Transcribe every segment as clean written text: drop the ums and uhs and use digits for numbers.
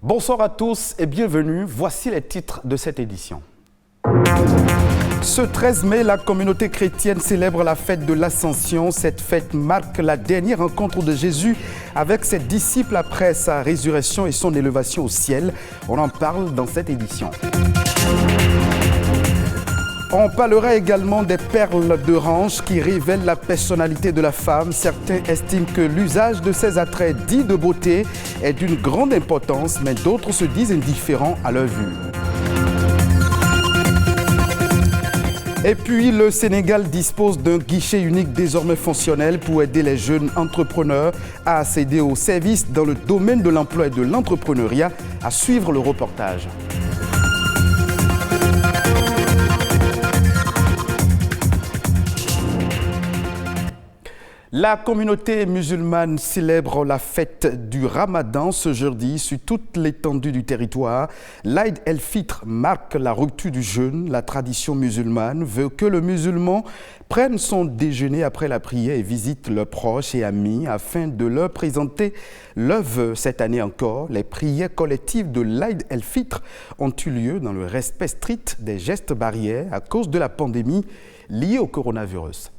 Bonsoir à tous et bienvenue. Voici les titres de cette édition. Ce 13 mai, la communauté chrétienne célèbre la fête de l'Ascension. Cette fête marque la dernière rencontre de Jésus avec ses disciples après sa résurrection et son élévation au ciel. On en parle dans cette édition. On parlera également des perles de hanche qui révèlent la personnalité de la femme. Certains estiment que l'usage de ces attraits dits de beauté est d'une grande importance, mais d'autres se disent indifférents à leur vue. Et puis, le Sénégal dispose d'un guichet unique désormais fonctionnel pour aider les jeunes entrepreneurs à accéder aux services dans le domaine de l'emploi et de l'entrepreneuriat. À suivre le reportage. La communauté musulmane célèbre la fête du Ramadan ce jeudi sur toute l'étendue du territoire. L'Aïd el-Fitr marque la rupture du jeûne. La tradition musulmane veut que le musulman prenne son déjeuner après la prière et visite leurs proches et amis afin de leur présenter leurs vœux. Cette année encore, les prières collectives de l'Aïd el-Fitr ont eu lieu dans le respect strict des gestes barrières à cause de la pandémie liée au coronavirus.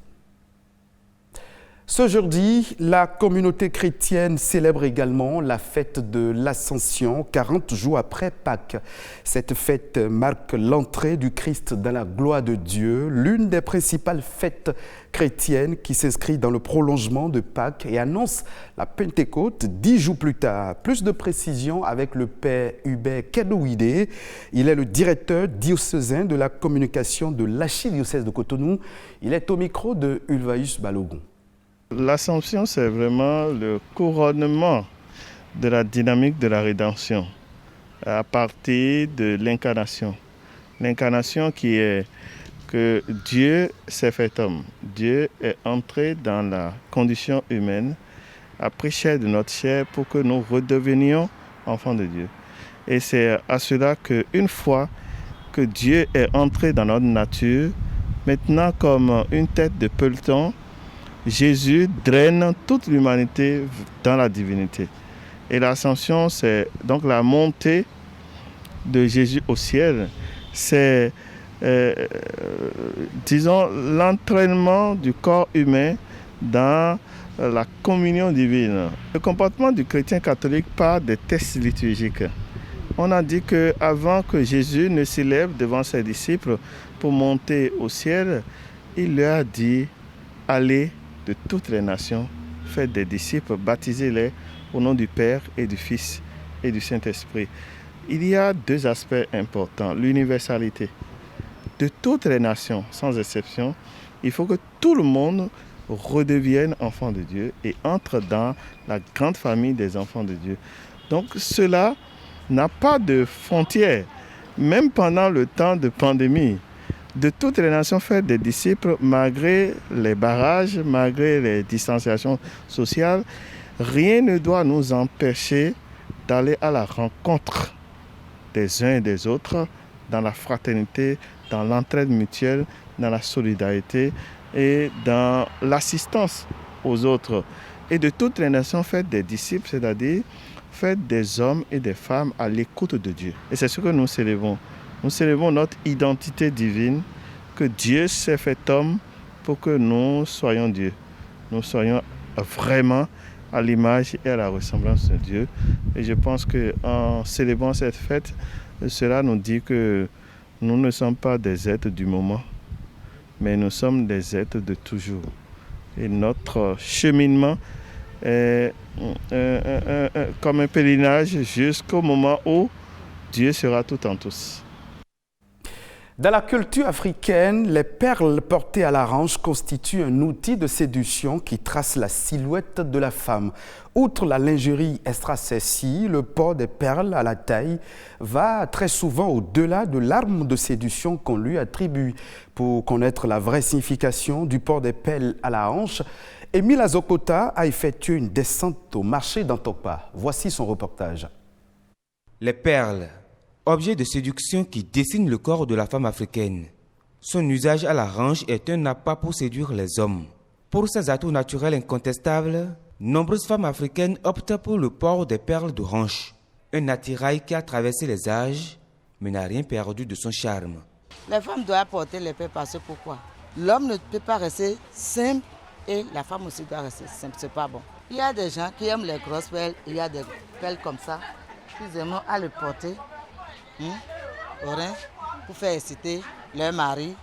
Ce jeudi, la communauté chrétienne célèbre également la fête de l'Ascension, 40 jours après Pâques. Cette fête marque l'entrée du Christ dans la gloire de Dieu, l'une des principales fêtes chrétiennes qui s'inscrit dans le prolongement de Pâques et annonce la Pentecôte 10 jours plus tard. Plus de précisions avec le père Hubert Kedouide. Il est le directeur diocésain de la communication de l'archidiocèse de Cotonou. Il est au micro de Ulvaeus Balogun. L'Assomption, c'est vraiment le couronnement de la dynamique de la rédemption à partir de l'incarnation. L'incarnation qui est que Dieu s'est fait homme. Dieu est entré dans la condition humaine, a pris chair de notre chair pour que nous redevenions enfants de Dieu. Et c'est à cela qu'une fois que Dieu est entré dans notre nature, maintenant comme une tête de peloton, Jésus draine toute l'humanité dans la divinité. Et l'ascension, c'est donc la montée de Jésus au ciel. C'est, disons, l'entraînement du corps humain dans la communion divine. Le comportement du chrétien catholique part des tests liturgiques. On a dit qu'avant que Jésus ne s'élève devant ses disciples pour monter au ciel, il leur a dit « Allez de toutes les nations, faites des disciples, baptisez-les au nom du Père et du Fils et du Saint-Esprit. » Il y a deux aspects importants. L'universalité. De toutes les nations, sans exception, il faut que tout le monde redevienne enfant de Dieu et entre dans la grande famille des enfants de Dieu. Donc cela n'a pas de frontières, même pendant le temps de pandémie. De toutes les nations, faire des disciples, malgré les barrages, malgré les distanciations sociales, rien ne doit nous empêcher d'aller à la rencontre des uns et des autres dans la fraternité, dans l'entraide mutuelle, dans la solidarité et dans l'assistance aux autres. Et de toutes les nations, faites des disciples, c'est-à-dire faites des hommes et des femmes à l'écoute de Dieu. Et c'est ce que nous célébrons. Nous célébrons notre identité divine, que Dieu s'est fait homme pour que nous soyons Dieu. Nous soyons vraiment à l'image et à la ressemblance de Dieu. Et je pense qu'en célébrant cette fête, cela nous dit que nous ne sommes pas des êtres du moment, mais nous sommes des êtres de toujours. Et notre cheminement est comme un pèlerinage jusqu'au moment où Dieu sera tout en tous. Dans la culture africaine, les perles portées à la hanche constituent un outil de séduction qui trace la silhouette de la femme. Outre la lingerie extra-sexy, le port des perles à la taille va très souvent au-delà de l'arme de séduction qu'on lui attribue. Pour connaître la vraie signification du port des perles à la hanche, Émile Azokota a effectué une descente au marché d'Antokpa. Voici son reportage. Les perles, objet de séduction qui dessine le corps de la femme africaine. Son usage à la hanche est un appât pour séduire les hommes. Pour ses atouts naturels incontestables, nombreuses femmes africaines optent pour le port des perles de hanche. Un attirail qui a traversé les âges, mais n'a rien perdu de son charme. Les femmes doivent porter les perles parce que pourquoi? L'homme ne peut pas rester simple et la femme aussi doit rester simple, c'est pas bon. Il y a des gens qui aiment les grosses perles, il y a des perles comme ça, qu'ils aiment à le porter au rein pour faire exciter leur mari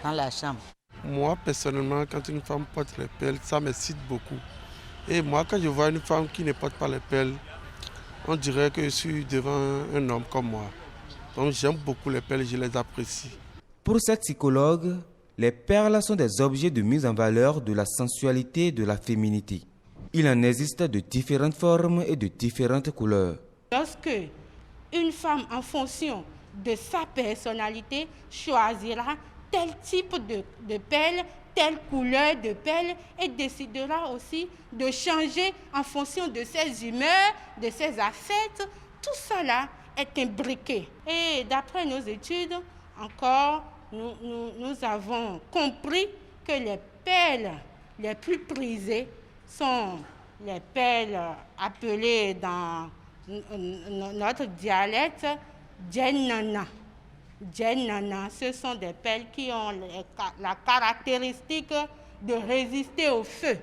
dans la chambre. Moi, personnellement, quand une femme porte les perles, ça m'excite beaucoup. Et moi, quand je vois une femme qui ne porte pas les perles, on dirait que je suis devant un homme comme moi. Donc j'aime beaucoup les perles, je les apprécie. Pour cette psychologue, les perles sont des objets de mise en valeur de la sensualité et de la féminité. Il en existe de différentes formes et de différentes couleurs. Lorsque une femme, en fonction de sa personnalité, choisira tel type de perles, telle couleur de perles et décidera aussi de changer en fonction de ses humeurs, de ses affects, tout cela est imbriqué. Et d'après nos études, encore, nous avons compris que les perles les plus prisées sont les perles appelées dans notre dialecte djennana. Djennana, ce sont des perles qui ont la caractéristique de résister au feu.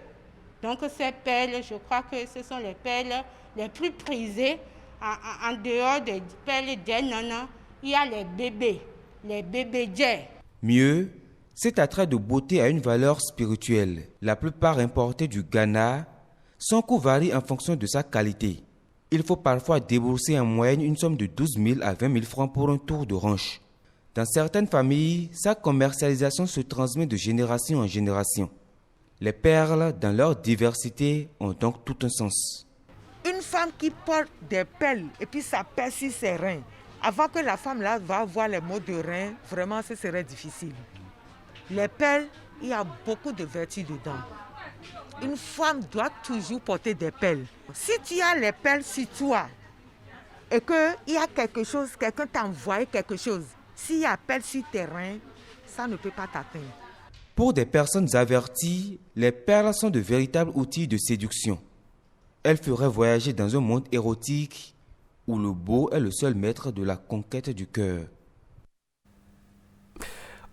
Donc ces perles, je crois que ce sont les perles les plus prisées. En dehors des perles djennana, il y a les bébés djé. Mieux, cet attrait de beauté a une valeur spirituelle. La plupart importés du Ghana, son coût varie en fonction de sa qualité. Il faut parfois débourser en moyenne une somme de 12 000 à 20 000 francs pour un tour de hanche. Dans certaines familles, sa commercialisation se transmet de génération en génération. Les perles, dans leur diversité, ont donc tout un sens. Une femme qui porte des perles et puis ça pèse sur ses reins, avant que la femme là va avoir les maux de reins, vraiment ce serait difficile. Les perles, il y a beaucoup de vertus dedans. Une femme doit toujours porter des perles. Si tu as les perles sur toi et qu'il y a quelque chose, quelqu'un t'a envoyé quelque chose, s'il y a perles sur tes reins, ça ne peut pas t'atteindre. Pour des personnes averties, les perles sont de véritables outils de séduction. Elles feraient voyager dans un monde érotique où le beau est le seul maître de la conquête du cœur.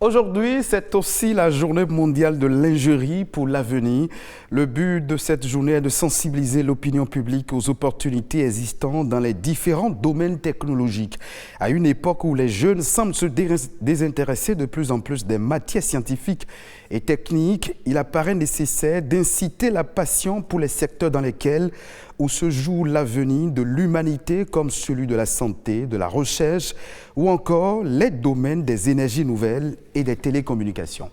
Aujourd'hui, c'est aussi la journée mondiale de l'injurie pour l'avenir. Le but de cette journée est de sensibiliser l'opinion publique aux opportunités existantes dans les différents domaines technologiques. À une époque où les jeunes semblent se désintéresser de plus en plus des matières scientifiques et techniques, il apparaît nécessaire d'inciter la passion pour les secteurs dans lesquels où se joue l'avenir de l'humanité comme celui de la santé, de la recherche ou encore les domaines des énergies nouvelles et des télécommunications.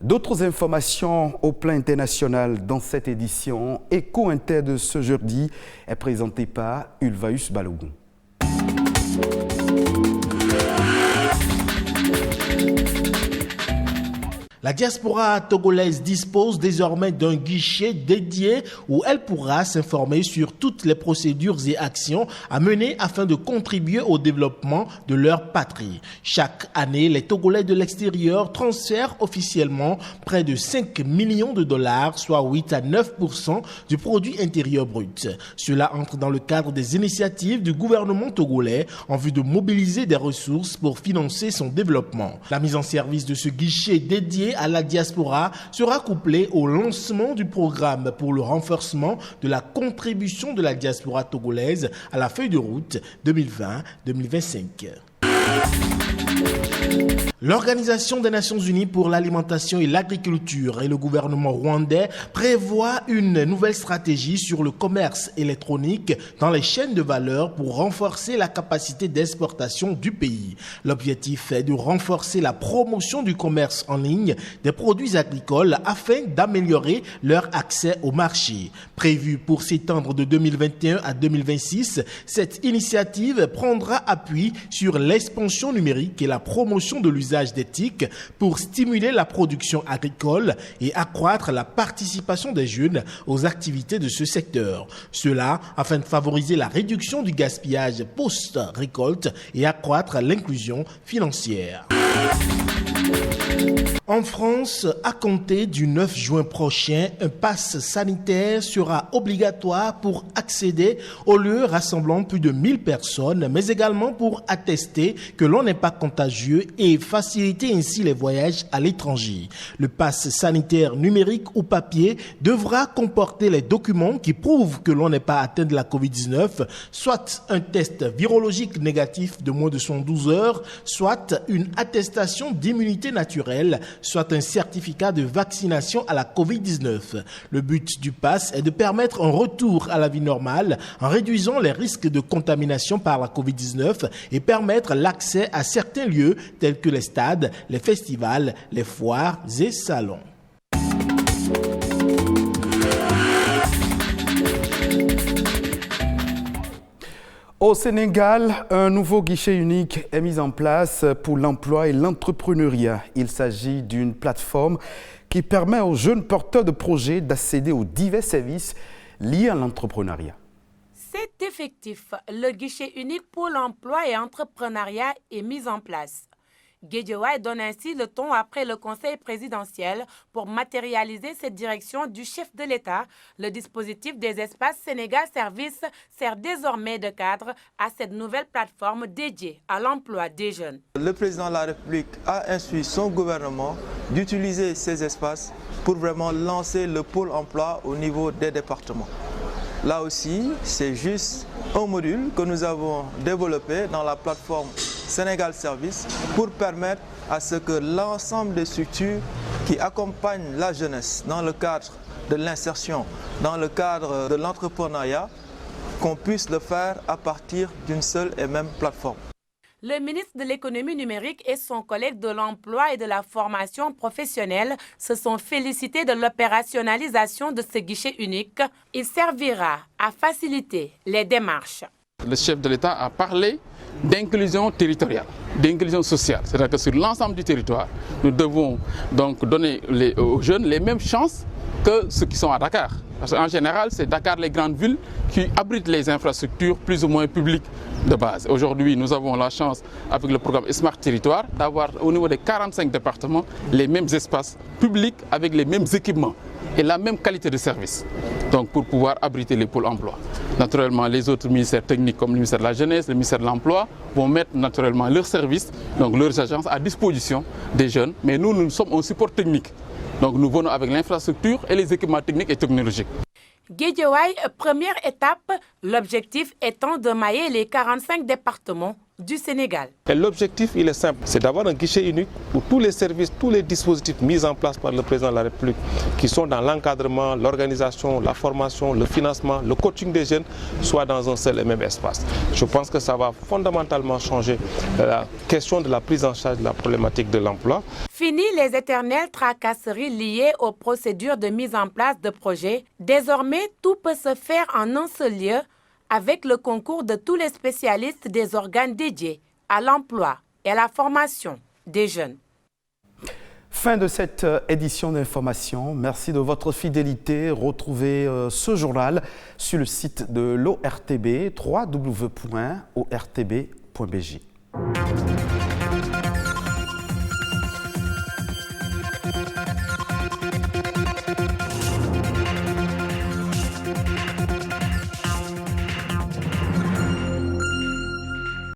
D'autres informations au plan international dans cette édition Éco Inter de ce jeudi est présentée par Ulvaeus Balogun. La diaspora togolaise dispose désormais d'un guichet dédié où elle pourra s'informer sur toutes les procédures et actions à mener afin de contribuer au développement de leur patrie. Chaque année, les Togolais de l'extérieur transfèrent officiellement près de 5 millions de dollars, soit 8 à 9% du produit intérieur brut. Cela entre dans le cadre des initiatives du gouvernement togolais en vue de mobiliser des ressources pour financer son développement. La mise en service de ce guichet dédié à la diaspora sera couplée au lancement du programme pour le renforcement de la contribution de la diaspora togolaise à la feuille de route 2020-2025. L'Organisation des Nations Unies pour l'alimentation et l'agriculture et le gouvernement rwandais prévoient une nouvelle stratégie sur le commerce électronique dans les chaînes de valeur pour renforcer la capacité d'exportation du pays. L'objectif est de renforcer la promotion du commerce en ligne des produits agricoles afin d'améliorer leur accès au marché. Prévue pour s'étendre de 2021 à 2026, cette initiative prendra appui sur l'expansion numérique et la promotion de l'usage des TIC pour stimuler la production agricole et accroître la participation des jeunes aux activités de ce secteur. Cela afin de favoriser la réduction du gaspillage post-récolte et accroître l'inclusion financière. En France, à compter du 9 juin prochain, un pass sanitaire sera obligatoire pour accéder aux lieux rassemblant plus de 1000 personnes, mais également pour attester que l'on n'est pas contagieux et faciliter ainsi les voyages à l'étranger. Le pass sanitaire numérique ou papier devra comporter les documents qui prouvent que l'on n'est pas atteint de la COVID-19, soit un test virologique négatif de moins de 112 heures, soit une attestation d'immunité naturelle, soit un certificat de vaccination à la COVID-19. Le but du pass est de permettre un retour à la vie normale en réduisant les risques de contamination par la COVID-19 et permettre l'accès à certains lieux tels que les stades, les festivals, les foires et salons. Au Sénégal, un nouveau guichet unique est mis en place pour l'emploi et l'entrepreneuriat. Il s'agit d'une plateforme qui permet aux jeunes porteurs de projets d'accéder aux divers services liés à l'entrepreneuriat. C'est effectif. Le guichet unique pour l'emploi et l'entrepreneuriat est mis en place. Guédiawaye donne ainsi le ton après le conseil présidentiel pour matérialiser cette direction du chef de l'État. Le dispositif des espaces Sénégal Service sert désormais de cadre à cette nouvelle plateforme dédiée à l'emploi des jeunes. Le président de la République a instruit son gouvernement d'utiliser ces espaces pour vraiment lancer le pôle emploi au niveau des départements. Là aussi, c'est juste un module que nous avons développé dans la plateforme Sénégal Service pour permettre à ce que l'ensemble des structures qui accompagnent la jeunesse dans le cadre de l'insertion, dans le cadre de l'entrepreneuriat, qu'on puisse le faire à partir d'une seule et même plateforme. Le ministre de l'économie numérique et son collègue de l'emploi et de la formation professionnelle se sont félicités de l'opérationnalisation de ce guichet unique. Il servira à faciliter les démarches. Le chef de l'État a parlé d'inclusion territoriale, d'inclusion sociale. C'est-à-dire que sur l'ensemble du territoire, nous devons donc donner aux jeunes les mêmes chances que ceux qui sont à Dakar. Parce qu'en général, c'est Dakar, les grandes villes, qui abritent les infrastructures plus ou moins publiques de base. Aujourd'hui, nous avons la chance, avec le programme Smart Territoire, d'avoir au niveau des 45 départements les mêmes espaces publics avec les mêmes équipements et la même qualité de service. Donc pour pouvoir abriter les pôles emploi. Naturellement, les autres ministères techniques comme le ministère de la Jeunesse, le ministère de l'Emploi vont mettre naturellement leurs services, donc leurs agences à disposition des jeunes. Mais nous sommes un support technique. Donc nous venons avec l'infrastructure et les équipements techniques et technologiques. Guédiawaye, première étape, l'objectif étant de mailler les 45 départements du Sénégal. L'objectif, il est simple, c'est d'avoir un guichet unique où tous les services, tous les dispositifs mis en place par le président de la République, qui sont dans l'encadrement, l'organisation, la formation, le financement, le coaching des jeunes, soient dans un seul et même espace. Je pense que ça va fondamentalement changer la question de la prise en charge de la problématique de l'emploi. Fini les éternelles tracasseries liées aux procédures de mise en place de projets. Désormais, tout peut se faire en un seul lieu, avec le concours de tous les spécialistes des organes dédiés à l'emploi et à la formation des jeunes. Fin de cette édition d'information. Merci de votre fidélité. Retrouvez ce journal sur le site de l'ORTB, www.ortb.bj.